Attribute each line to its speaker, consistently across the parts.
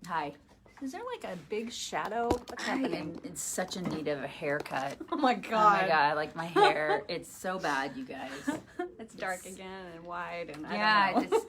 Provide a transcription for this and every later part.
Speaker 1: Hi.
Speaker 2: Is there like a big shadow? What's happening?
Speaker 1: I'm in such a need of a haircut.
Speaker 2: Oh my god.
Speaker 1: Oh my god, like my hair, it's so bad, you guys.
Speaker 2: It's dark again and wide and
Speaker 1: yeah,
Speaker 2: I don't know.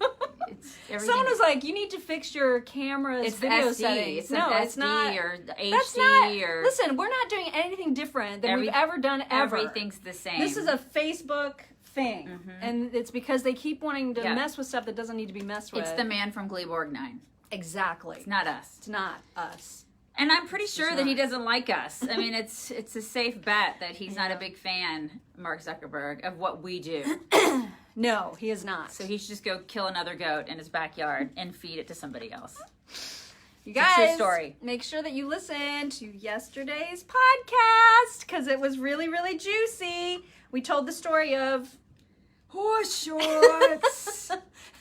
Speaker 1: it's everything.
Speaker 2: Someone was like, you need to fix your camera's
Speaker 1: It's
Speaker 2: video
Speaker 1: SD.
Speaker 2: settings.
Speaker 1: It's
Speaker 2: No,
Speaker 1: an
Speaker 2: it's
Speaker 1: SD
Speaker 2: not.
Speaker 1: or HD
Speaker 2: That's not.
Speaker 1: or
Speaker 2: Listen, we're not doing anything different than we've ever done ever.
Speaker 1: Everything's the same.
Speaker 2: This is a Facebook thing, and it's because they keep wanting to mess with stuff that doesn't need to be messed with.
Speaker 1: It's the man from Gleeborg 9.
Speaker 2: Exactly.
Speaker 1: It's not us.
Speaker 2: It's not us.
Speaker 1: And I'm pretty sure that he doesn't like us. I mean, it's a safe bet that he's not a big fan, Mark Zuckerberg, of what we do.
Speaker 2: No, he is not.
Speaker 1: So he should just go kill another goat in his backyard and feed it to somebody else.
Speaker 2: You guys,
Speaker 1: it's a true story.
Speaker 2: Make sure that you listen to yesterday's podcast because it was really, really juicy. We told the story of
Speaker 1: horse shorts.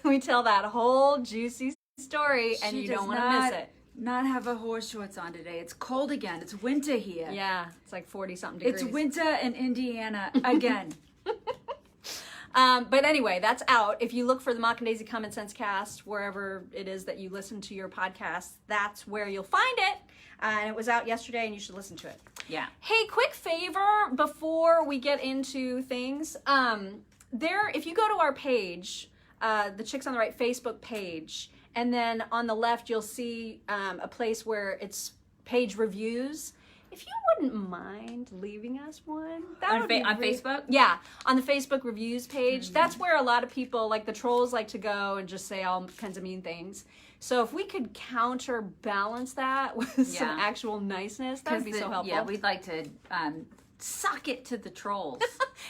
Speaker 2: We tell that whole juicy story, and you don't want to miss it.
Speaker 1: Not have a horse shorts on today. It's cold again. It's winter here.
Speaker 2: Yeah, it's like 40-something degrees.
Speaker 1: It's winter in Indiana again.
Speaker 2: But anyway, that's out. If you look for the Mock and Daisy Common Sense Cast, wherever it is that you listen to your podcast, that's where you'll find it. And it was out yesterday, and you should listen to it.
Speaker 1: Yeah.
Speaker 2: Hey, quick favor before we get into things. If you go to our page, the Chicks on the Right Facebook page, and then on the left, you'll see a place where it's page reviews. If you wouldn't mind leaving us one, that would be
Speaker 1: on Facebook?
Speaker 2: Yeah, on the Facebook reviews page. That's where a lot of people, like the trolls, like to go and just say all kinds of mean things. So if we could counterbalance that with some actual niceness, that would be so helpful.
Speaker 1: Yeah, we'd like to suck it to the trolls.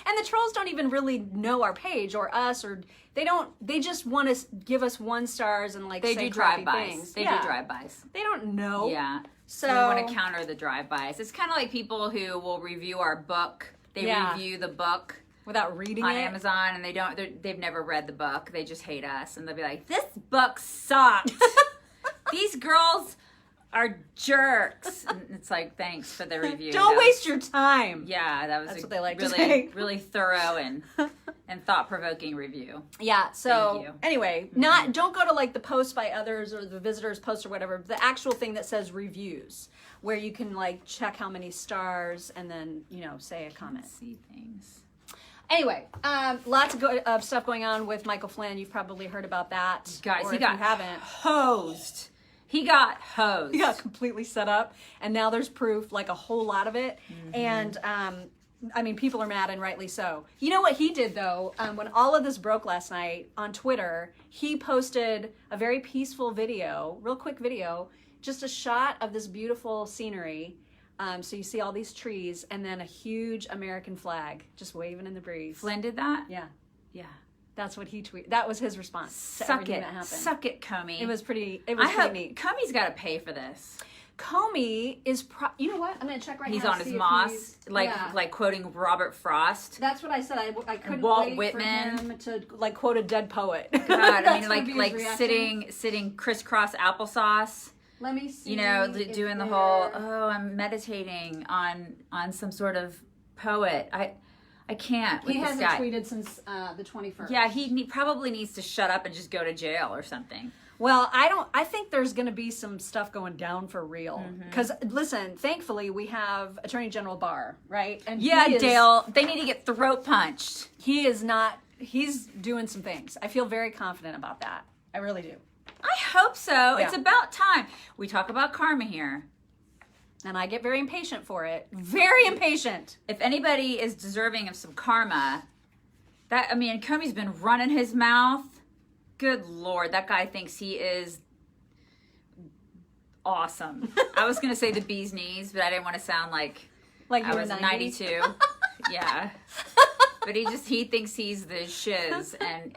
Speaker 2: And the trolls don't even really know our page or us, or they just want to give us 1 stars and
Speaker 1: they
Speaker 2: say
Speaker 1: do
Speaker 2: crappy
Speaker 1: drive-bys.
Speaker 2: things.
Speaker 1: They do drive-bys.
Speaker 2: They don't know.
Speaker 1: Yeah.
Speaker 2: So
Speaker 1: we want to counter the drive-bys. It's kind of like people who will review our book. They review the book
Speaker 2: without reading
Speaker 1: on
Speaker 2: it
Speaker 1: on Amazon, and they've never read the book. They just hate us, and they'll be like, "This book sucks. These girls are jerks." And it's like, thanks for the review.
Speaker 2: Don't waste your time.
Speaker 1: Yeah, that's
Speaker 2: what they like
Speaker 1: really,
Speaker 2: to say.
Speaker 1: really thorough and thought-provoking review.
Speaker 2: Yeah. So
Speaker 1: Thank you.
Speaker 2: anyway, don't go to like the post by others or the visitors post or whatever. The actual thing that says reviews, where you can like check how many stars and then say a comment.
Speaker 1: See things.
Speaker 2: Anyway, lots of stuff going on with Michael Flynn. You've probably heard about that,
Speaker 1: guys.
Speaker 2: Or
Speaker 1: He
Speaker 2: if
Speaker 1: got
Speaker 2: you haven't.
Speaker 1: hosed. He got hosed.
Speaker 2: He got completely set up, and now there's proof, like a whole lot of it. And I mean, people are mad, and rightly so. You know what he did though? When all of this broke last night on Twitter, he posted a very peaceful video, real quick video, just a shot of this beautiful scenery. So you see all these trees, and then a huge American flag just waving in the breeze.
Speaker 1: Flynn did that?
Speaker 2: Yeah.
Speaker 1: Yeah.
Speaker 2: That's what he tweeted. That was his response to everything that happened.
Speaker 1: Suck it, Comey.
Speaker 2: It was pretty neat.
Speaker 1: Comey's got to pay for this.
Speaker 2: Comey is, you know what? I'm going to check right now.
Speaker 1: He's on his moss, like quoting Robert Frost.
Speaker 2: That's what I said. I couldn't
Speaker 1: Walt
Speaker 2: wait
Speaker 1: Whitman.
Speaker 2: for him to like quote a dead poet.
Speaker 1: God, I mean, like sitting crisscross applesauce.
Speaker 2: Let me see.
Speaker 1: Doing the whole, I'm meditating on some sort of poet. I can't with
Speaker 2: he
Speaker 1: this
Speaker 2: hasn't
Speaker 1: guy.
Speaker 2: tweeted since the 21st.
Speaker 1: Yeah, he probably needs to shut up and just go to jail or something.
Speaker 2: Well, I think there's going to be some stuff going down for real. Because, listen, thankfully, we have Attorney General Barr, right? And
Speaker 1: Dale, they need to get throat punched.
Speaker 2: He is not, he's doing some things. I feel very confident about that. I really do.
Speaker 1: I hope so. Yeah. It's about time. We talk about karma here.
Speaker 2: And I get very impatient for it. Very impatient.
Speaker 1: If anybody is deserving of some karma, Comey's been running his mouth. Good Lord, that guy thinks he is awesome. I was going to say the bee's knees, but I didn't want to sound like I was 92. Yeah. But he thinks he's the shiz, and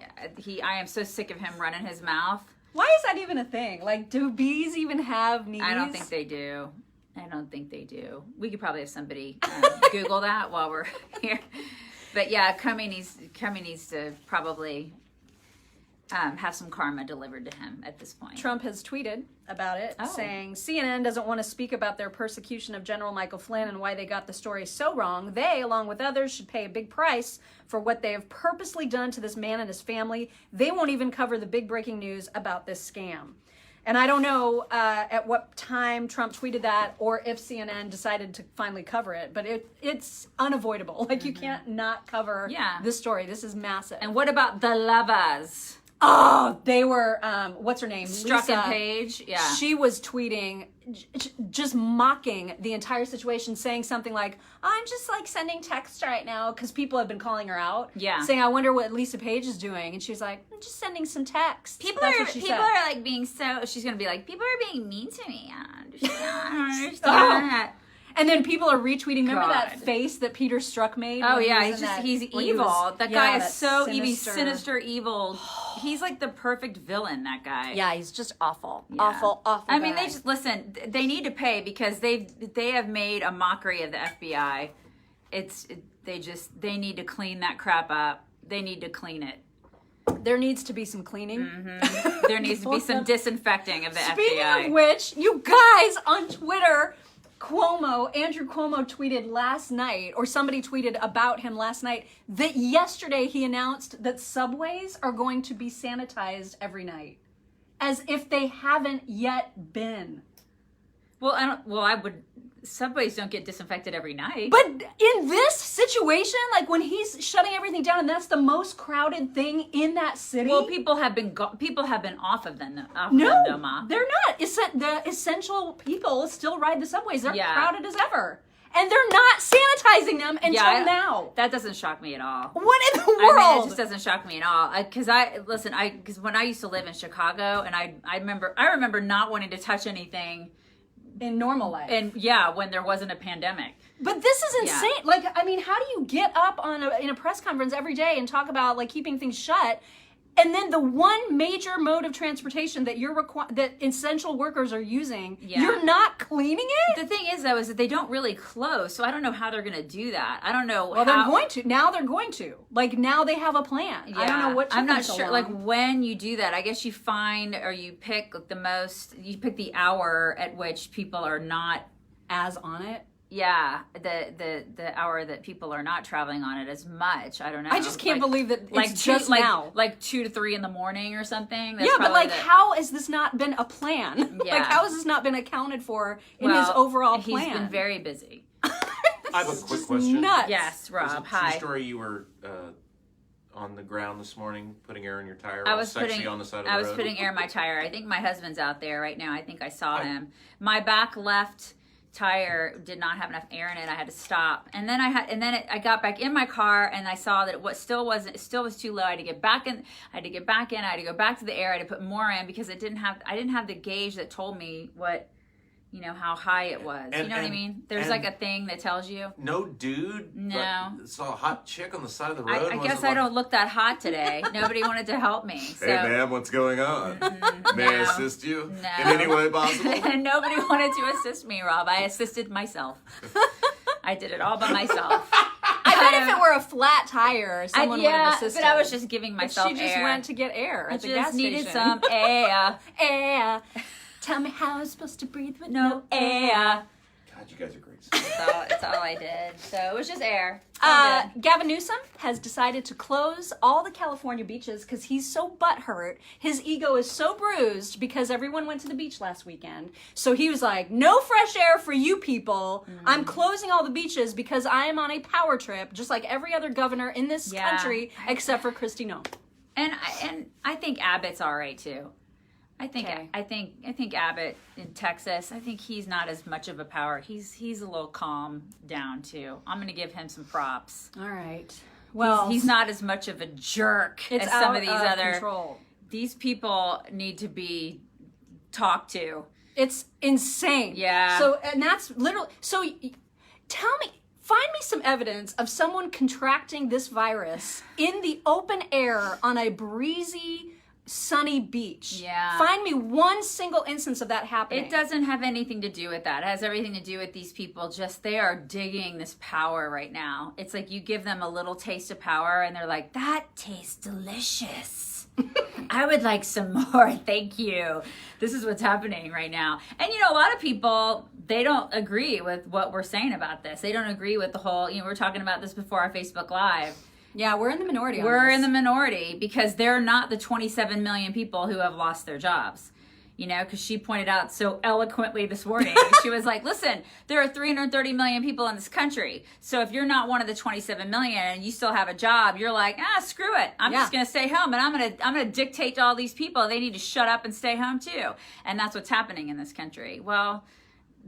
Speaker 1: I am so sick of him running his mouth.
Speaker 2: Why is that even a thing? Like, do bees even have knees?
Speaker 1: I don't think they do. We could probably have somebody Google that while we're here. But yeah, Comey needs to probably have some karma delivered to him at this point.
Speaker 2: Trump has tweeted about it, saying CNN doesn't want to speak about their persecution of General Michael Flynn and why they got the story so wrong. They, along with others, should pay a big price for what they have purposely done to this man and his family. They won't even cover the big breaking news about this scam. And I don't know at what time Trump tweeted that or if CNN decided to finally cover it, but it's unavoidable. Like, you can't not cover this story. This is massive.
Speaker 1: And what about the lovers?
Speaker 2: Oh, they were, what's her name?
Speaker 1: Struck
Speaker 2: Lisa.
Speaker 1: and Page. Yeah.
Speaker 2: She was tweeting, just mocking the entire situation, saying something like, I'm just like sending text right now, because people have been calling her out.
Speaker 1: Yeah.
Speaker 2: Saying, I wonder what Lisa Page is doing. And she was like, I'm just sending some text.
Speaker 1: People are like being so, she's going to be like, people are being mean to me. I don't understand. that.
Speaker 2: And then people are retweeting. Remember
Speaker 1: God.
Speaker 2: that face that Peter Strzok made?
Speaker 1: Oh
Speaker 2: when he
Speaker 1: yeah,
Speaker 2: was
Speaker 1: he's
Speaker 2: when he
Speaker 1: evil.
Speaker 2: was-
Speaker 1: That
Speaker 2: yeah,
Speaker 1: guy is
Speaker 2: that
Speaker 1: so evil, sinister evil. He's like the perfect villain, that guy.
Speaker 2: Yeah, he's just awful.
Speaker 1: Yeah.
Speaker 2: Awful.
Speaker 1: I mean,
Speaker 2: guy.
Speaker 1: they just listen. They need to pay because they have made a mockery of the FBI. They need to clean that crap up. They need to clean it.
Speaker 2: There needs to be some cleaning.
Speaker 1: Mm-hmm. There needs to be some disinfecting of the
Speaker 2: Speaking
Speaker 1: FBI.
Speaker 2: of which, you guys on Twitter, Andrew Cuomo tweeted last night, or somebody tweeted about him last night, that yesterday he announced that subways are going to be sanitized every night. As if they haven't yet been.
Speaker 1: Subways don't get disinfected every night.
Speaker 2: But in this situation, like when he's shutting everything down, and that's the most crowded thing in that city.
Speaker 1: Well, people have been off of them.
Speaker 2: No, they're not. The essential people still ride the subways. They're crowded as ever. And they're not sanitizing them until now.
Speaker 1: That doesn't shock me at all.
Speaker 2: What in the world?
Speaker 1: I mean, it just doesn't shock me at all. Because when I used to live in Chicago, and I remember not wanting to touch anything
Speaker 2: in normal life.
Speaker 1: And when there wasn't a pandemic.
Speaker 2: But this is insane. Yeah. Like, I mean, how do you get up in a press conference every day and talk about like keeping things shut, and then the one major mode of transportation that that essential workers are using, you're not cleaning it?
Speaker 1: The thing is, though, is that they don't really close, so I don't know how they're going to do that. I don't know.
Speaker 2: Well, they're going to. Now they're going to. Like, now they have a plan. Yeah. I don't know what.
Speaker 1: I'm not sure. Like, when you do that, I guess you find or you pick you pick the hour at which people are not
Speaker 2: as on it.
Speaker 1: Yeah, the hour that people are not traveling on it as much. I don't know.
Speaker 2: I just can't believe that
Speaker 1: like
Speaker 2: it's just now.
Speaker 1: Like 2 to 3 in the morning or something. That's
Speaker 2: but like, how has this not been a plan?
Speaker 1: Yeah.
Speaker 2: Like, how has this not been accounted for in his overall plan?
Speaker 1: He's been very busy.
Speaker 3: I have a quick question.
Speaker 2: Nuts.
Speaker 1: Yes, Rob.
Speaker 3: Hi. True story. You were on the ground this morning putting air in your tire.
Speaker 1: I was
Speaker 3: on the side of the road.
Speaker 1: I was putting air in my tire. I think my husband's out there right now. I think I saw him. My back left tire did not have enough air in it. I had to stop, and then I got back in my car, and I saw that it still was too low. I had to get back in. I had to go back to the air. I had to put more in because I didn't have the gauge that told me what, how high it was. You know what I mean? There's like a thing that tells you.
Speaker 3: No dude.
Speaker 1: No.
Speaker 3: Saw a hot chick on the side of the road.
Speaker 1: I guess I don't look that hot today. Nobody wanted to help me. So.
Speaker 3: Hey ma'am, what's going on? May I assist you
Speaker 1: No.
Speaker 3: in any way possible?
Speaker 1: Nobody wanted to assist me, Rob. I assisted myself. I did it all by myself.
Speaker 2: I bet if it were a flat tire, someone would have assisted.
Speaker 1: But I was just giving myself
Speaker 2: air. She just went to get air at the gas station.
Speaker 1: I just needed some air.
Speaker 2: Air. Tell me how I'm supposed to breathe with
Speaker 1: no air.
Speaker 3: God, you guys are great.
Speaker 1: That's all I did. So it was just air.
Speaker 2: Gavin Newsom has decided to close all the California beaches because he's so butthurt. His ego is so bruised because everyone went to the beach last weekend. So he was like, no fresh air for you people. I'm closing all the beaches because I am on a power trip, just like every other governor in this country, except for Kristi Noem.
Speaker 1: And I think Abbott's all right too. I think Abbott in Texas, I think he's not as much of a power. He's a little calm down too. I'm going to give him some props.
Speaker 2: All right. Well,
Speaker 1: he's not as much of a jerk as some of these other
Speaker 2: control.
Speaker 1: These people need to be talked to.
Speaker 2: It's insane.
Speaker 1: Yeah.
Speaker 2: So, and that's literally, so find me some evidence of someone contracting this virus in the open air on a breezy, sunny beach.
Speaker 1: Yeah.
Speaker 2: Find me one single instance of that happening.
Speaker 1: It doesn't have anything to do with that. It has everything to do with these people. Just, they are digging this power right now. It's like you give them a little taste of power and they're like, that tastes delicious. I would like some more. Thank you. This is what's happening right now. And a lot of people, they don't agree with what we're saying about this. They don't agree with the whole, we were talking about this before our Facebook Live.
Speaker 2: Yeah, we're in the minority.
Speaker 1: We're in the minority because they're not the 27 million people who have lost their jobs. because she pointed out so eloquently this morning. She was like, listen, there are 330 million people in this country. So if you're not one of the 27 million and you still have a job, you're like, screw it. I'm just going to stay home, and I'm going to dictate to all these people they need to shut up and stay home too. And that's what's happening in this country. Well,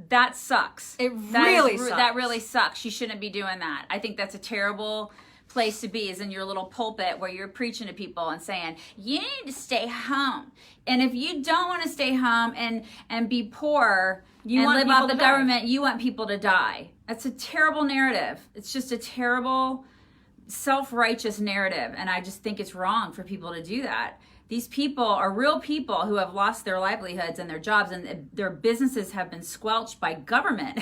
Speaker 1: that sucks. That really sucks. She shouldn't be doing that. I think that's a terrible place to be, is in your little pulpit where you're preaching to people and saying, you need to stay home. And if you don't want to stay home and be poor and live off the government, you want people to die. That's a terrible narrative. It's just a terrible, self-righteous narrative. And I just think it's wrong for people to do that. These people are real people who have lost their livelihoods and their jobs, and their businesses have been squelched by government.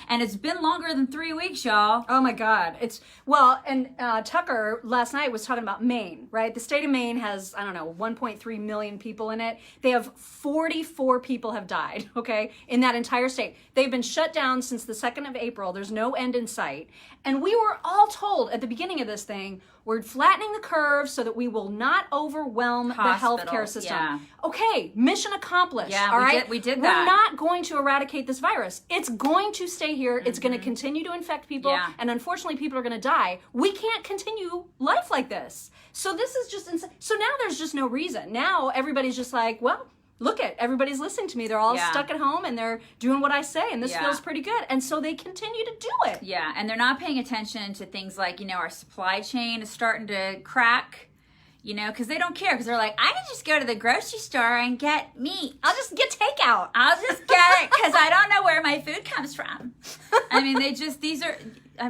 Speaker 1: And it's been longer than 3 weeks, y'all.
Speaker 2: Oh my God. And Tucker last night was talking about Maine, right? The state of Maine has, 1.3 million people in it. They have 44 people have died, okay, in that entire state. They've been shut down since the 2nd of April. There's no end in sight. And we were all told at the beginning of this thing, we're flattening the curve so that we will not overwhelm the healthcare system. Yeah. Okay, mission accomplished.
Speaker 1: Yeah,
Speaker 2: all right?
Speaker 1: We did that.
Speaker 2: We're not going to eradicate this virus. It's going to stay here. It's going to continue to infect people.
Speaker 1: Yeah.
Speaker 2: And unfortunately, people are going to die. We can't continue life like this. So this is just insane. So now there's just no reason. Now everybody's just like, well, look at everybody's listening to me. They're all stuck at home and they're doing what I say, and this feels pretty good. And so they continue to do it.
Speaker 1: Yeah, and they're not paying attention to things like, our supply chain is starting to crack, because they don't care, because they're like, I can just go to the grocery store and get meat.
Speaker 2: I'll just get takeout.
Speaker 1: I'll just get it because I don't know where my food comes from.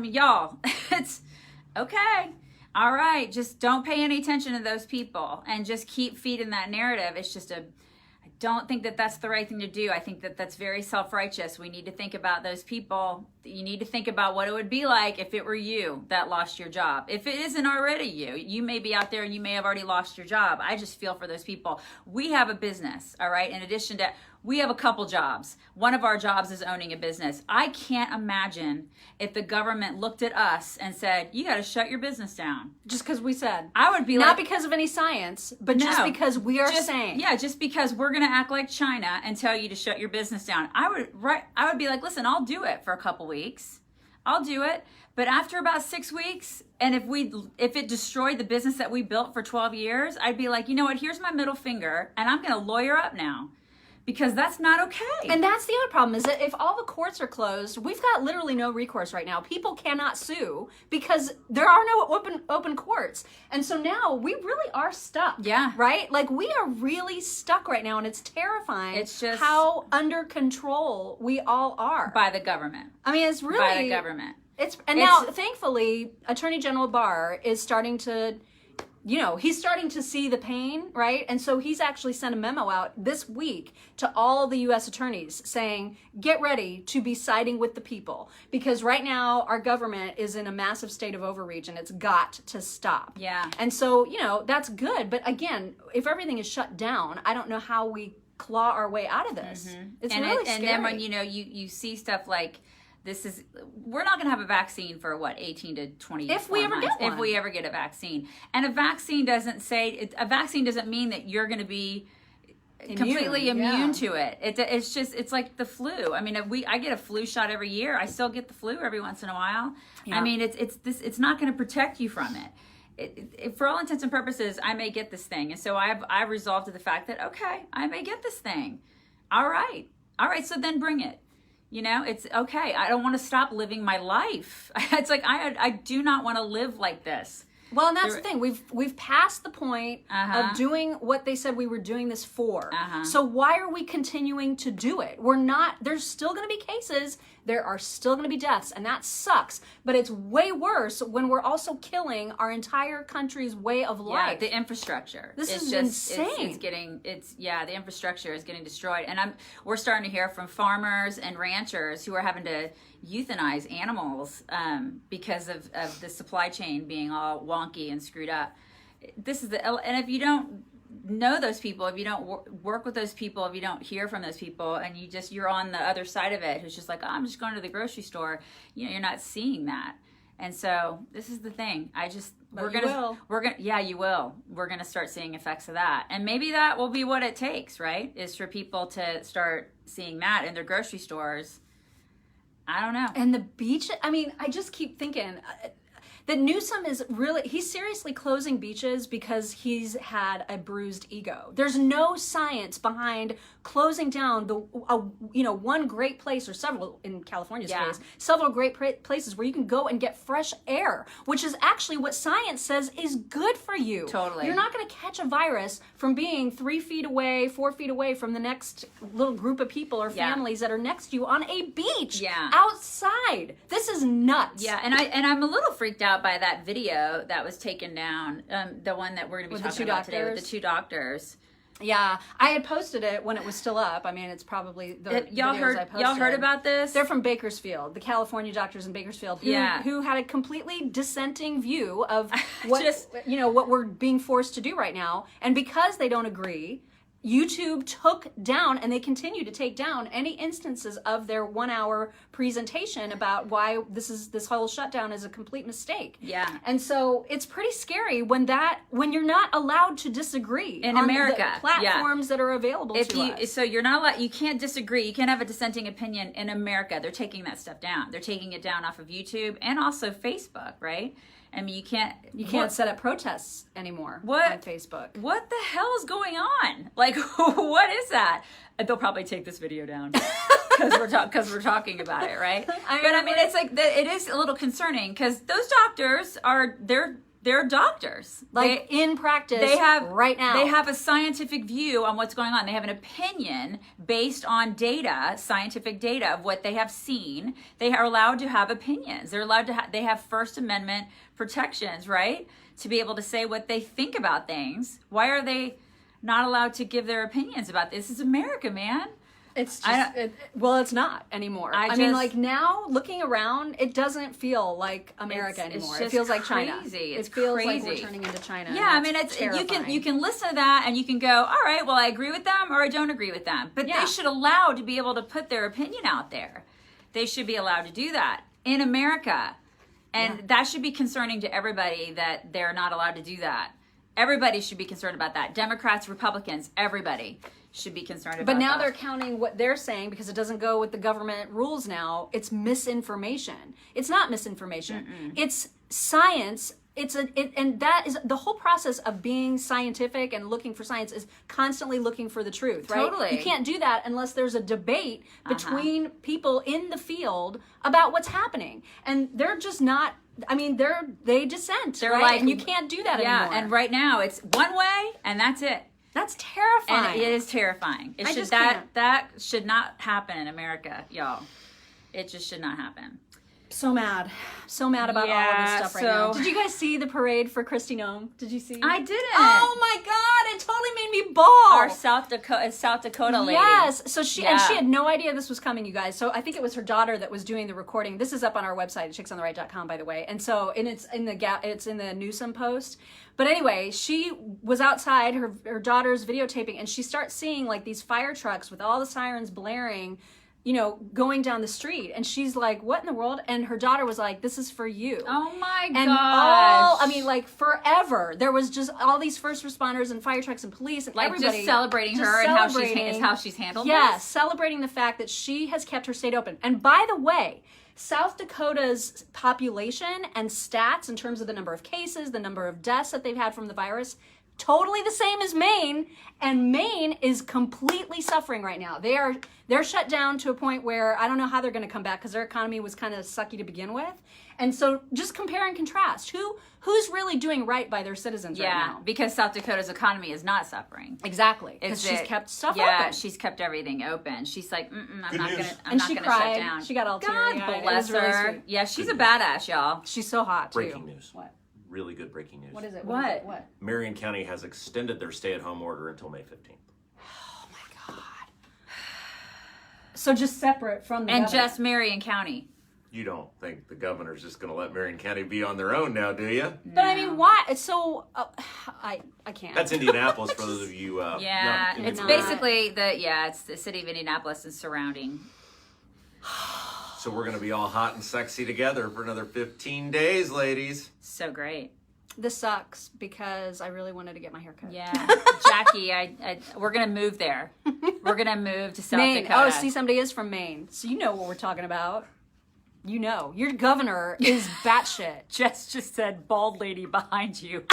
Speaker 1: Y'all, it's okay. All right, just don't pay any attention to those people and just keep feeding that narrative. It's just I don't think that that's the right thing to do. I think that that's very self-righteous. We need to think about those people. You need to think about what it would be like if it were you that lost your job. If it isn't already you may be out there and you may have already lost your job. I just feel for those people. We have a business, all right? In addition to, we have a couple jobs. One of our jobs is owning a business. I can't imagine if the government looked at us and said, you got to shut your business down.
Speaker 2: Just because we said.
Speaker 1: I would be
Speaker 2: not because of any science, but just because we are saying.
Speaker 1: Yeah, just because we're going to act like China and tell you to shut your business down. I would be like, listen, I'll do it for a couple weeks. I'll do it. But after about 6 weeks, and if it destroyed the business that we built for 12 years, I'd be like, you know what, here's my middle finger, and I'm going to lawyer up now. Because that's not okay.
Speaker 2: And that's the other problem, is that if all the courts are closed, we've got literally no recourse right now. People cannot sue because there are no open courts. And so now we really are stuck.
Speaker 1: Yeah.
Speaker 2: Right? Like, we are really stuck right now, and it's terrifying.
Speaker 1: It's just
Speaker 2: how under control we all are.
Speaker 1: By the government.
Speaker 2: I mean, it's really...
Speaker 1: By the government.
Speaker 2: Now, thankfully, Attorney General Barr is starting to... he's starting to see the pain, right? And so he's actually sent a memo out this week to all the U.S. attorneys saying, get ready to be siding with the people. Because right now, our government is in a massive state of overreach, and it's got to stop.
Speaker 1: Yeah.
Speaker 2: And so, that's good. But again, if everything is shut down, I don't know how we claw our way out of this. Mm-hmm. It's really scary.
Speaker 1: And then when, you see stuff like... we're not going to have a vaccine for 18 to 20
Speaker 2: if we ever
Speaker 1: months,
Speaker 2: get one.
Speaker 1: If we ever get a vaccine. And a vaccine doesn't mean that you're going to be completely immune to it. It's like the flu. I mean, I get a flu shot every year. I still get the flu every once in a while. Yeah. I mean, it's not going to protect you from it. For all intents and purposes, I may get this thing. And so I've resolved to the fact that, okay, I may get this thing. All right, so then bring it. It's okay. I don't want to stop living my life. It's like, I do not want to live like this.
Speaker 2: Well, and that's the thing. We've passed the point of doing what they said we were doing this for. So why are we continuing to do it? There's still going to be cases. There are still going to be deaths, and that sucks. But it's way worse when we're also killing our entire country's way of life.
Speaker 1: The infrastructure.
Speaker 2: This is insane.
Speaker 1: The infrastructure is getting destroyed. And we're starting to hear from farmers and ranchers who are having to euthanize animals because of the supply chain being all wonky and screwed up. And if you don't know those people, if you don't work with those people, if you don't hear from those people, and you're on the other side of it, who's just like, I'm just going to the grocery store, you're not seeing that. And so this is the thing. You will. We're gonna start seeing effects of that, and maybe that will be what it takes, right? Is for people to start seeing that in their grocery stores. I don't know.
Speaker 2: And the beach. I mean, I just keep thinking that Newsom he's seriously closing beaches because he's had a bruised ego. There's no science behind closing down one great place, or several in California's case, several great places where you can go and get fresh air, which is actually what science says is good for you.
Speaker 1: Totally.
Speaker 2: You're not going to catch a virus from being 3 feet away, 4 feet away from the next little group of people or families that are next to you on a beach outside. This is nuts.
Speaker 1: Yeah, and I'm a little freaked out by that video that was taken down, the one that we're going to be talking about today with the 2 doctors.
Speaker 2: Yeah, I had posted it when it was still up. I mean, it's probably the
Speaker 1: y'all
Speaker 2: videos I posted.
Speaker 1: Y'all heard about this?
Speaker 2: They're from Bakersfield, the California doctors in Bakersfield, who had a completely dissenting view of what we're being forced to do right now. And because they don't agree, YouTube took down, and they continue to take down, any instances of their 1-hour presentation about why this whole shutdown is a complete mistake.
Speaker 1: Yeah.
Speaker 2: And so it's pretty scary when you're not allowed to disagree
Speaker 1: in
Speaker 2: on
Speaker 1: America.
Speaker 2: The platforms that are available to us.
Speaker 1: So you're not allowed. You can't disagree. You can't have a dissenting opinion in America. They're taking that stuff down. They're taking it down off of YouTube and also Facebook, right? I mean, you can't
Speaker 2: set up protests anymore on Facebook.
Speaker 1: What the hell is going on? Like, what is that? They'll probably take this video down because we're talking about it, right? It's like it is a little concerning because those doctors they're doctors.
Speaker 2: In practice, right now.
Speaker 1: They have a scientific view on what's going on. They have an opinion based on data, scientific data of what they have seen. They are allowed to have opinions. They're allowed to they have First Amendment protections, right? To be able to say what they think about things. Why are they not allowed to give their opinions about this? This is America, man.
Speaker 2: It's just, it's not anymore. I mean, now looking around, it doesn't feel like America anymore. It feels like China.
Speaker 1: It
Speaker 2: feels like we're turning into China.
Speaker 1: Yeah, I mean, you can listen to that and you can go, all right, well, I agree with them or I don't agree with them. But they should allow to be able to put their opinion out there. They should be allowed to do that in America. And that should be concerning to everybody that they're not allowed to do that. Everybody should be concerned about that. Democrats, Republicans, everybody should be concerned about that.
Speaker 2: But now they're counting what they're saying because it doesn't go with the government rules now. It's misinformation. It's not misinformation. Mm-mm. It's science. And that is the whole process of being scientific and looking for science is constantly looking for the truth, right?
Speaker 1: Totally.
Speaker 2: You can't do that unless there's a debate between people in the field about what's happening. And they're just not, they dissent,
Speaker 1: they're
Speaker 2: right? And you can't do that anymore.
Speaker 1: And right now it's one way and that's it.
Speaker 2: That's terrifying.
Speaker 1: And it is terrifying. That should not happen in America, y'all. It just should not happen.
Speaker 2: So mad about all of this stuff right now. Did you guys see the parade for Kristi Noem? Did you see?
Speaker 1: I didn't.
Speaker 2: Oh my God! It totally made me bawl.
Speaker 1: Our South Dakota lady.
Speaker 2: Yes. So she had no idea this was coming, you guys. So I think it was her daughter that was doing the recording. This is up on our website, chicksontheright.com, by the way. And so it's in the Newsom post. But anyway, she was outside. Her daughter's videotaping, and she starts seeing like these fire trucks with all the sirens blaring, going down the street. And she's like, what in the world? And her daughter was like, this is for you.
Speaker 1: Oh my gosh.
Speaker 2: Forever. There was just all these first responders and fire trucks and police and everybody.
Speaker 1: Just celebrating her and how she's handled this?
Speaker 2: Yes, celebrating the fact that she has kept her state open. And by the way, South Dakota's population and stats in terms of the number of cases, the number of deaths that they've had from the virus, totally the same as Maine, and Maine is completely suffering right now. They're shut down to a point where I don't know how they're going to come back because their economy was kind of sucky to begin with. And so just compare and contrast. Who's really doing right by their citizens right now?
Speaker 1: Yeah, because South Dakota's economy is not suffering.
Speaker 2: Exactly, because she's kept stuff open.
Speaker 1: Yeah, she's kept everything open. She's like, I'm not going to
Speaker 2: cried.
Speaker 1: Shut down.
Speaker 2: She got all teary-eyed.
Speaker 1: God bless her. Really, yeah, she's a badass, y'all.
Speaker 2: She's so hot, too.
Speaker 3: Breaking news.
Speaker 2: What?
Speaker 3: Really good breaking news.
Speaker 2: What is it?
Speaker 1: What?
Speaker 3: Marion County has extended their stay-at-home order until May 15th.
Speaker 2: Oh my God. So just separate from the governor.
Speaker 1: Just Marion County.
Speaker 3: You don't think the governor's just going to let Marion County be on their own now, do you?
Speaker 2: But I mean, why? It's so I can't.
Speaker 3: That's Indianapolis for those of you.
Speaker 1: It's basically it's the city of Indianapolis and surrounding.
Speaker 3: So we're going to be all hot and sexy together for another 15 days, ladies.
Speaker 1: So great.
Speaker 2: This sucks because I really wanted to get my hair cut.
Speaker 1: Yeah. Jackie, we're going to move there. We're going to move to South
Speaker 2: Maine.
Speaker 1: Dakota.
Speaker 2: Oh, see, somebody is from Maine. So you know what we're talking about. You know. Your governor is batshit.
Speaker 1: Jess just said, bald lady behind you.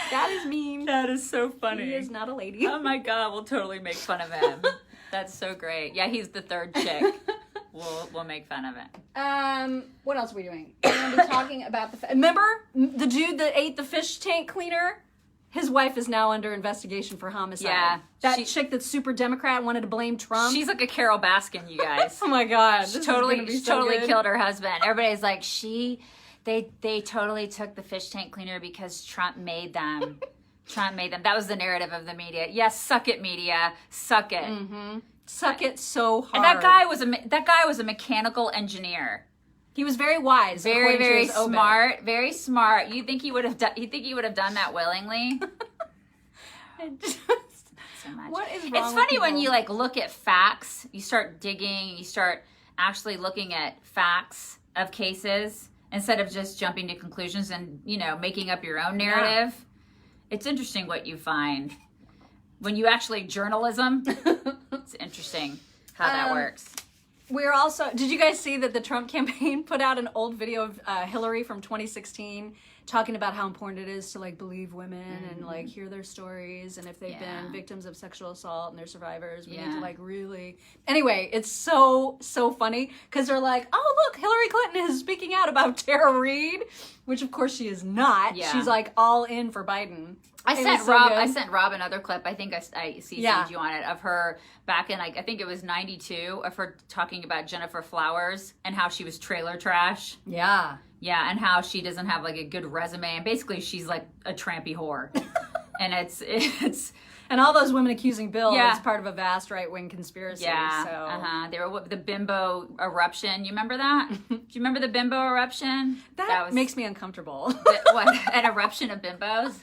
Speaker 2: That is mean.
Speaker 1: That is so funny.
Speaker 2: He is not a lady.
Speaker 1: Oh my God, we'll totally make fun of him. That's so great. Yeah, he's the third chick. We'll make fun of it.
Speaker 2: What else are we doing? We're going to be talking about remember the dude that ate the fish tank cleaner? His wife is now under investigation for homicide.
Speaker 1: Yeah.
Speaker 2: That chick that's super Democrat wanted to blame Trump.
Speaker 1: She's like a Carol Baskin, you guys.
Speaker 2: Oh my God.
Speaker 1: She totally killed her husband. Everybody's like, they totally took the fish tank cleaner because Trump made them. Trump made them. That was the narrative of the media. Yes, suck it, media. Suck it.
Speaker 2: Mm-hmm. Suck it so hard.
Speaker 1: And that guy was a mechanical engineer.
Speaker 2: He was very wise.
Speaker 1: Very smart. Very smart. You think he would have done that willingly? So much.
Speaker 2: What is wrong
Speaker 1: It's funny
Speaker 2: with
Speaker 1: when
Speaker 2: people?
Speaker 1: you like look at facts, you start digging, you start actually looking at facts of cases instead of just jumping to conclusions and, making up your own narrative. Yeah. It's interesting what you find. When you actually journalism, it's interesting how that works.
Speaker 2: We're also, did you guys see that the Trump campaign put out an old video of Hillary from 2016 talking about how important it is to like believe women and like hear their stories, and if they've been victims of sexual assault and they're survivors, we need to like really. Anyway, it's so funny because they're like, oh look, Hillary Clinton is speaking out about Tara Reid, which of course she is not. Yeah. She's like all in for Biden.
Speaker 1: I sent Rob another clip. I think I CC'd you on it of her back in I think it was 92 of her talking about Jennifer Flowers and how she was trailer trash.
Speaker 2: Yeah.
Speaker 1: Yeah, and how she doesn't have like a good resume, and basically she's like a trampy whore. And it's
Speaker 2: and all those women accusing Bill is part of a vast right-wing conspiracy.
Speaker 1: Yeah.
Speaker 2: So.
Speaker 1: They were the Bimbo eruption. You remember that? Do you remember the Bimbo eruption?
Speaker 2: That makes me uncomfortable.
Speaker 1: What? An eruption of bimbos?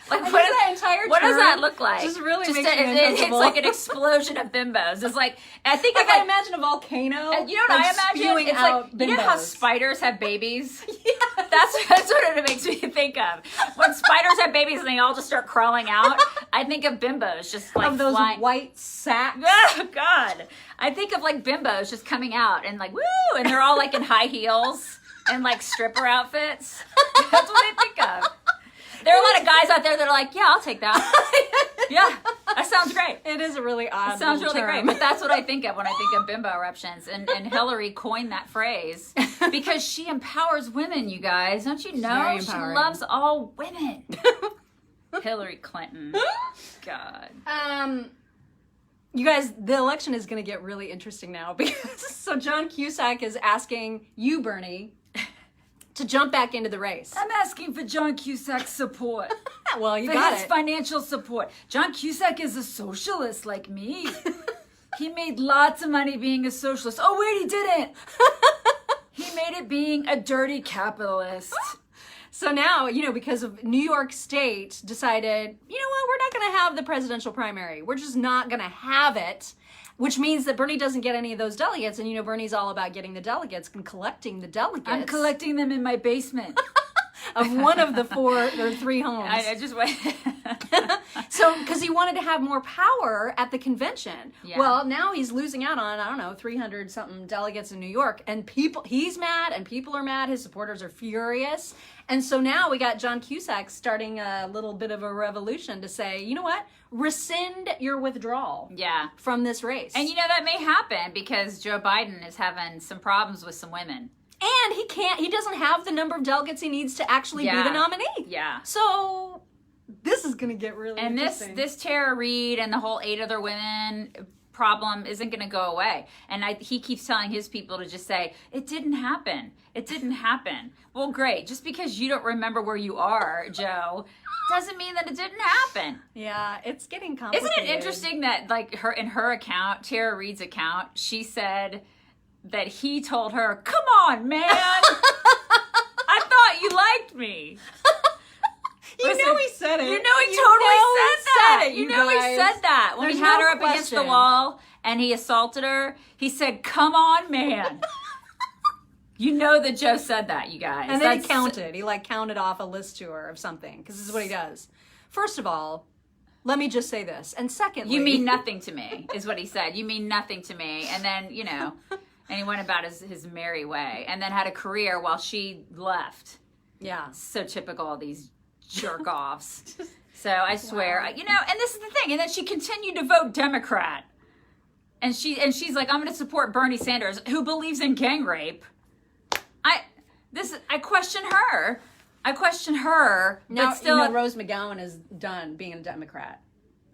Speaker 1: Like
Speaker 2: what is that entire term?
Speaker 1: What does that look like?
Speaker 2: Just really makes me uncomfortable.
Speaker 1: It's like an explosion of bimbos. It's like I think
Speaker 2: I imagine a volcano.
Speaker 1: You know what I imagine? It's like
Speaker 2: bimbos.
Speaker 1: You know how spiders have babies? Yeah, that's what it makes me think of. When spiders have babies and they all just start crawling out, I think of bimbos just like
Speaker 2: of those
Speaker 1: flying.
Speaker 2: White sacks.
Speaker 1: Oh God! I think of like bimbos just coming out and like woo, and they're all like in high heels and like stripper outfits. That's what I think of. There are a lot of guys out there that are like, yeah, I'll take that. Yeah, that sounds great.
Speaker 2: It is a really odd.
Speaker 1: It sounds really
Speaker 2: term.
Speaker 1: great, but that's what I think of when I think of bimbo eruptions. And Hillary coined that phrase because she empowers women, you guys. Don't you know? She loves all women. Hillary Clinton. God.
Speaker 2: You guys, the election is going to get really interesting now because so John Cusack is asking you, Bernie, to jump back into the race.
Speaker 1: I'm asking for John Cusack's support.
Speaker 2: Well, you got it.
Speaker 1: For his financial support. John Cusack is a socialist like me. He made lots of money being a socialist. Oh, wait, he didn't. He made it being a dirty capitalist.
Speaker 2: So now, because of New York State decided, you know what, we're not going to have the presidential primary. We're just not going to have it. Which means that Bernie doesn't get any of those delegates. And, Bernie's all about getting the delegates and collecting the delegates.
Speaker 1: I'm collecting them in my basement.
Speaker 2: Of one of the 4 or 3 homes.
Speaker 1: I just went.
Speaker 2: So, because he wanted to have more power at the convention.
Speaker 1: Yeah.
Speaker 2: Well, now he's losing out on, 300 something delegates in New York. And he's mad and people are mad. His supporters are furious. And so now we got John Cusack starting a little bit of a revolution to say, you know what? Rescind your withdrawal from this race.
Speaker 1: And that may happen because Joe Biden is having some problems with some women.
Speaker 2: And he doesn't have the number of delegates he needs to actually be the nominee.
Speaker 1: Yeah.
Speaker 2: So this is going to get really interesting.
Speaker 1: And this Tara Reid and the whole 8 other women problem isn't going to go away. And he keeps telling his people to just say, it didn't happen. It didn't happen. Well, great. Just because you don't remember where you are, Joe, doesn't mean that it didn't happen.
Speaker 2: Yeah, it's getting complicated.
Speaker 1: Isn't it interesting that in her account, Tara Reid's account, she said that he told her, come on, man. I thought you liked me.
Speaker 2: He said it.
Speaker 1: You know he totally said that. You know he said said that when we had her up against the wall and he assaulted her. He said, "Come on, man." You know that Joe said that, you guys.
Speaker 2: And then he counted. He counted off a list to her of something, because this is what he does. First of all, let me just say this. And secondly...
Speaker 1: You mean nothing to me, is what he said. You mean nothing to me. And then, and he went about his merry way. And then had a career while she left.
Speaker 2: Yeah.
Speaker 1: So typical of these jerk-offs. So I swear, and this is the thing. And then she continued to vote Democrat. And she's like, I'm going to support Bernie Sanders, who believes in gang rape. I question her.
Speaker 2: Now,
Speaker 1: but still,
Speaker 2: Rose McGowan is done being a Democrat.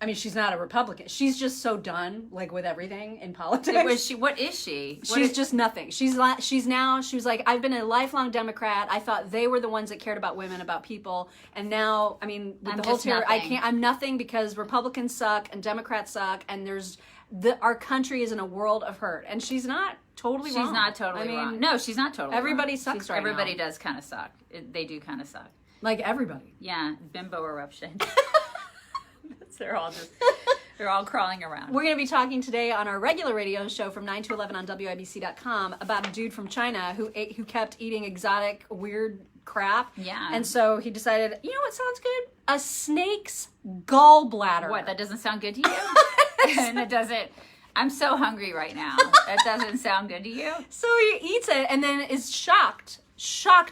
Speaker 2: I mean, she's not a Republican. She's just so done, with everything in politics.
Speaker 1: What is she?
Speaker 2: She's just nothing. She was like, I've been a lifelong Democrat. I thought they were the ones that cared about women, about people. And now, with the whole terror, I'm nothing because Republicans suck and Democrats suck. And our country is in a world of hurt. And she's not totally wrong.
Speaker 1: She's not totally wrong. No, she's not totally
Speaker 2: everybody
Speaker 1: wrong.
Speaker 2: Sucks right
Speaker 1: everybody
Speaker 2: now.
Speaker 1: does kind of suck. They do kind of suck.
Speaker 2: Like everybody.
Speaker 1: Yeah, Bimbo eruption. They're all crawling around.
Speaker 2: We're going to be talking today on our regular radio show from 9 to 11 on WIBC.com about a dude from China who kept eating exotic, weird crap.
Speaker 1: Yeah.
Speaker 2: And so he decided, you know what sounds good? A snake's gallbladder.
Speaker 1: What, that doesn't sound good to you? And it doesn't... I'm so hungry right now. That doesn't sound good to you?
Speaker 2: So he eats it and then is shocked,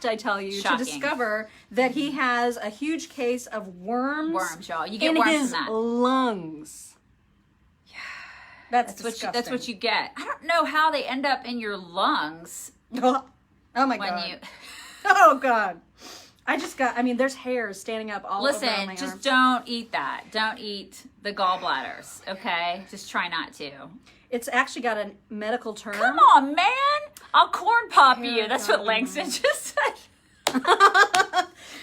Speaker 2: I tell you, to discover that he has a huge case of worms.
Speaker 1: Worms, y'all. You get
Speaker 2: in
Speaker 1: worms
Speaker 2: his
Speaker 1: from that.
Speaker 2: lungs. Yeah. That's disgusting.
Speaker 1: That's what you get. I don't know how they end up in your lungs.
Speaker 2: Oh my God. Oh God. There's hairs standing up all over my arm.
Speaker 1: Listen, just don't eat that. Don't eat the gallbladders, okay? Just try not to.
Speaker 2: It's actually got a medical term.
Speaker 1: Come on, man. I'll corn pop you. That's what Langston just said.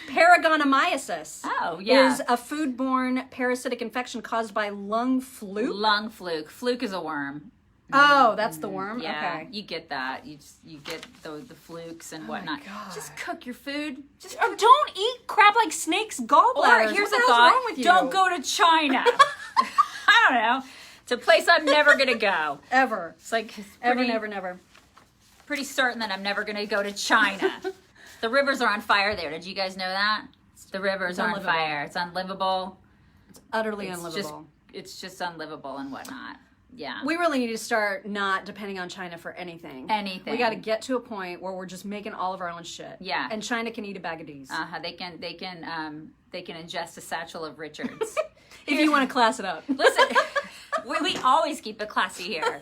Speaker 2: Paragonomyosis.
Speaker 1: Oh, yeah.
Speaker 2: Is a foodborne parasitic infection caused by lung fluke.
Speaker 1: Lung fluke. Fluke is a worm.
Speaker 2: Oh, that's the worm?
Speaker 1: Yeah,
Speaker 2: okay.
Speaker 1: you get that. You get the flukes and whatnot.
Speaker 2: My God.
Speaker 1: Just cook your food.
Speaker 2: Or don't eat crap like snakes' gallbladders.
Speaker 1: Or here's
Speaker 2: what
Speaker 1: a
Speaker 2: the hell's
Speaker 1: thought.
Speaker 2: wrong with you?
Speaker 1: Don't go to China. I don't know. It's a place I'm never going to go.
Speaker 2: Ever.
Speaker 1: It's like
Speaker 2: Never.
Speaker 1: Pretty certain that I'm never going to go to China. The rivers are on fire there. Did you guys know that? The rivers are on fire. It's unlivable.
Speaker 2: It's utterly unlivable.
Speaker 1: It's just unlivable and whatnot. Yeah.
Speaker 2: We really need to start not depending on China for anything.
Speaker 1: We
Speaker 2: got to get to a point where we're just making all of our own shit.
Speaker 1: Yeah.
Speaker 2: And China can eat a bag of D's.
Speaker 1: They can ingest a satchel of Richards.
Speaker 2: If you want to class it up.
Speaker 1: Listen, we always keep it classy here.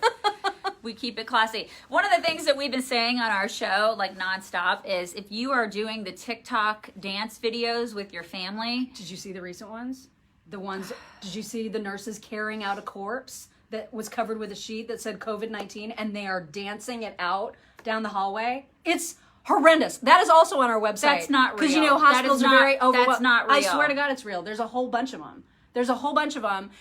Speaker 1: We keep it classy. One of the things that we've been saying on our show, nonstop, is if you are doing the TikTok dance videos with your family.
Speaker 2: Did you see the recent ones? Did you see the nurses carrying out a corpse that was covered with a sheet that said COVID-19 and they are dancing it out down the hallway? It's horrendous. That is also on our website.
Speaker 1: That's not real.
Speaker 2: Because hospitals are very overwhelmed.
Speaker 1: That's not real.
Speaker 2: I swear to God it's real. There's a whole bunch of them.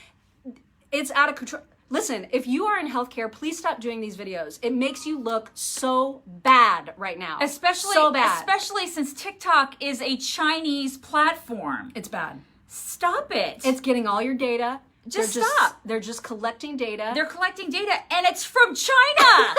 Speaker 2: It's out of control. Listen, if you are in healthcare, please stop doing these videos. It makes you look so bad right now.
Speaker 1: Especially since TikTok is a Chinese platform.
Speaker 2: It's bad.
Speaker 1: Stop it.
Speaker 2: It's getting all your data.
Speaker 1: Stop.
Speaker 2: They're just collecting data.
Speaker 1: They're collecting data, and it's from China.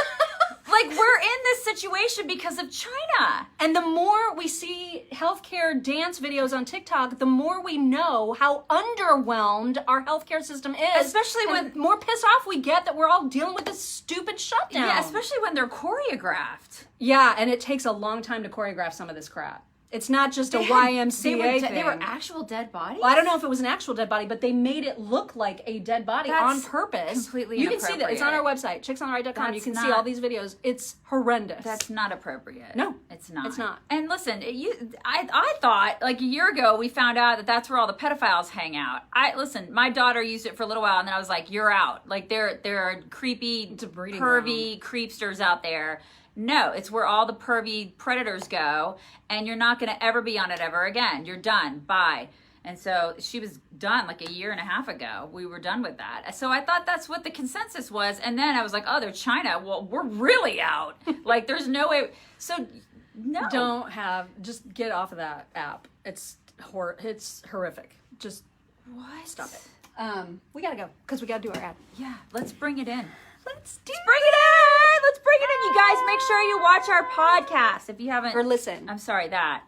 Speaker 1: We're in this situation because of China.
Speaker 2: And the more we see healthcare dance videos on TikTok, the more we know how underwhelmed our healthcare system is.
Speaker 1: Especially when
Speaker 2: the more pissed off we get that we're all dealing with this stupid shutdown.
Speaker 1: Yeah, especially when they're choreographed.
Speaker 2: Yeah, and it takes a long time to choreograph some of this crap. It's not just a YMCA thing.
Speaker 1: They were actual dead bodies?
Speaker 2: Well, I don't know if it was an actual dead body, but they made it look like a dead body on purpose.
Speaker 1: Completely
Speaker 2: You can see that. It's on our website, chicksontheright.com. You can see all these videos. It's horrendous.
Speaker 1: That's not appropriate.
Speaker 2: No.
Speaker 1: It's not.
Speaker 2: It's not.
Speaker 1: And listen, I thought, a year ago, we found out that that's where all the pedophiles hang out. Listen, my daughter used it for a little while, and then I was like, you're out. There are creepy, pervy creepsters out there. No, it's where all the pervy predators go, and you're not going to ever be on it ever again. You're done. Bye. And so she was done a year and a half ago. We were done with that. So I thought that's what the consensus was. And then I was like, oh, they're China. Well, we're really out. There's no way. So, no.
Speaker 2: Just get off of that app. It's horrific. Just
Speaker 1: What?
Speaker 2: Stop it. We gotta go because we gotta do our ad.
Speaker 1: Yeah, let's bring it in.
Speaker 2: Let's
Speaker 1: Bring it in! Let's bring it in. You guys, make sure you watch our podcast if you haven't.
Speaker 2: or listen.
Speaker 1: I'm sorry, that.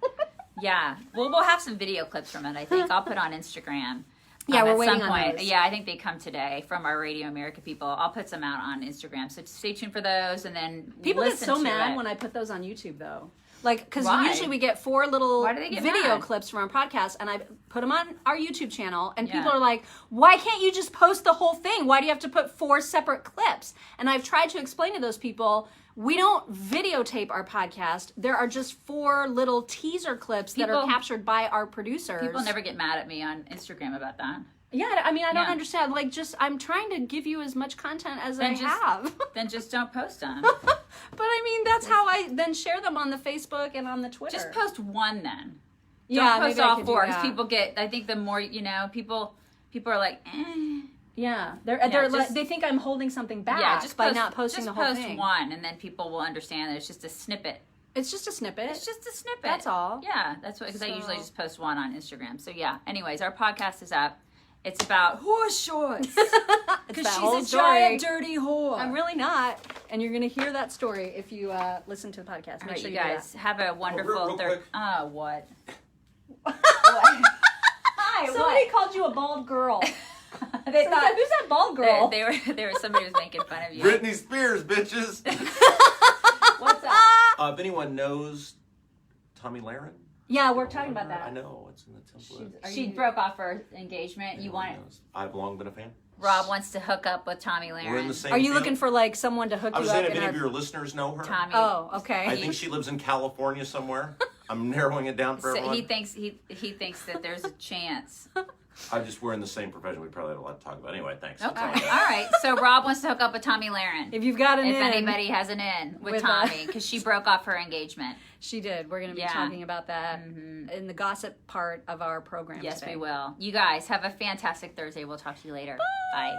Speaker 1: Yeah. Well, we'll have some video clips from it, I think. I'll put on Instagram.
Speaker 2: Yeah, we're
Speaker 1: at
Speaker 2: waiting
Speaker 1: some
Speaker 2: on
Speaker 1: point.
Speaker 2: those.
Speaker 1: Yeah, I think they come today from our Radio America people. I'll put some out on Instagram. So stay tuned for those and then
Speaker 2: People get
Speaker 1: listen
Speaker 2: so
Speaker 1: to
Speaker 2: mad
Speaker 1: it.
Speaker 2: when I put those on YouTube, though. Like, because
Speaker 1: Why?
Speaker 2: usually we get 4 little
Speaker 1: Why do they get
Speaker 2: video
Speaker 1: mad?
Speaker 2: clips from our podcast, and I put them on our YouTube channel, and
Speaker 1: Yeah.
Speaker 2: people are like, why can't you just post the whole thing? Why do you have to put 4 separate clips? And I've tried to explain to those people, we don't videotape our podcast. There are just 4 little teaser clips that are
Speaker 1: People-
Speaker 2: captured by our producers.
Speaker 1: People never get mad at me on Instagram about that.
Speaker 2: Yeah, I mean, I don't
Speaker 1: Yeah.
Speaker 2: understand. Like, just, I'm trying to give you as much content as I
Speaker 1: Then just-
Speaker 2: have.
Speaker 1: Then just don't post them.
Speaker 2: But I mean, that's how I then share them on the Facebook and on the Twitter.
Speaker 1: Just post one then.
Speaker 2: Yeah,
Speaker 1: Don't post
Speaker 2: maybe I
Speaker 1: all
Speaker 2: could
Speaker 1: 4
Speaker 2: do
Speaker 1: because
Speaker 2: that.
Speaker 1: people get. I think the more people are like,
Speaker 2: Yeah, they're
Speaker 1: just-
Speaker 2: like, they think I'm holding something back
Speaker 1: yeah, just
Speaker 2: by
Speaker 1: post,
Speaker 2: not posting
Speaker 1: just
Speaker 2: the whole
Speaker 1: post
Speaker 2: thing.
Speaker 1: one, and then people will understand that it's just a snippet.
Speaker 2: It's just a snippet.
Speaker 1: It's just a snippet.
Speaker 2: That's all.
Speaker 1: Yeah, that's what. Because I usually
Speaker 2: So-
Speaker 1: just post one on Instagram. So yeah. Anyways, our podcast is up. It's about horse shorts
Speaker 2: It's
Speaker 1: because
Speaker 2: that
Speaker 1: she's
Speaker 2: whole
Speaker 1: a
Speaker 2: story.
Speaker 1: giant dirty whore.
Speaker 2: I'm really not, and you're gonna hear that story if you listen to the podcast.
Speaker 1: All
Speaker 2: Make
Speaker 1: right,
Speaker 2: sure
Speaker 1: you
Speaker 2: you do
Speaker 1: guys have a wonderful
Speaker 3: real
Speaker 1: third.
Speaker 3: quick.
Speaker 1: What?
Speaker 2: that.
Speaker 1: Hi.
Speaker 2: Somebody called you a bald girl.
Speaker 1: They
Speaker 2: So
Speaker 1: thought
Speaker 2: who's that bald girl?
Speaker 1: they were somebody was making fun of you.
Speaker 3: Britney Spears, bitches.
Speaker 1: What's up?
Speaker 3: If anyone knows Tommy Lahren,
Speaker 2: Yeah, we're talking about
Speaker 3: I
Speaker 2: that.
Speaker 3: know it's in the template.
Speaker 1: She broke off her engagement. You
Speaker 3: Anyone
Speaker 1: want
Speaker 3: knows? I've long been a fan.
Speaker 1: Rob wants to hook up with Tommy
Speaker 3: We're in
Speaker 1: Lahren.
Speaker 3: the same.
Speaker 2: Are you
Speaker 3: field.
Speaker 2: looking for like someone to hook
Speaker 3: I
Speaker 2: you
Speaker 3: was
Speaker 2: up
Speaker 3: saying, if
Speaker 2: in
Speaker 3: any
Speaker 2: our...
Speaker 3: of your listeners know her.
Speaker 1: Tommy.
Speaker 2: Oh, okay.
Speaker 3: I think she lives in California somewhere. I'm narrowing it down for
Speaker 1: So
Speaker 3: everyone.
Speaker 1: he thinks that there's a chance.
Speaker 3: We're in the same profession. We probably have a lot to talk about. Anyway, thanks.
Speaker 1: Okay.
Speaker 3: That's all I
Speaker 1: All
Speaker 3: got.
Speaker 1: right. So Rob wants to hook up with Tommy Lahren.
Speaker 2: If you've got an
Speaker 1: If
Speaker 2: in,
Speaker 1: anybody has an in with
Speaker 2: With
Speaker 1: Tommy, because she broke off her engagement.
Speaker 2: she did. We're going to be
Speaker 1: Yeah.
Speaker 2: talking about that in the gossip part of our program.
Speaker 1: Yes,
Speaker 2: today.
Speaker 1: we will. You guys have a fantastic Thursday. We'll talk to you later. Bye.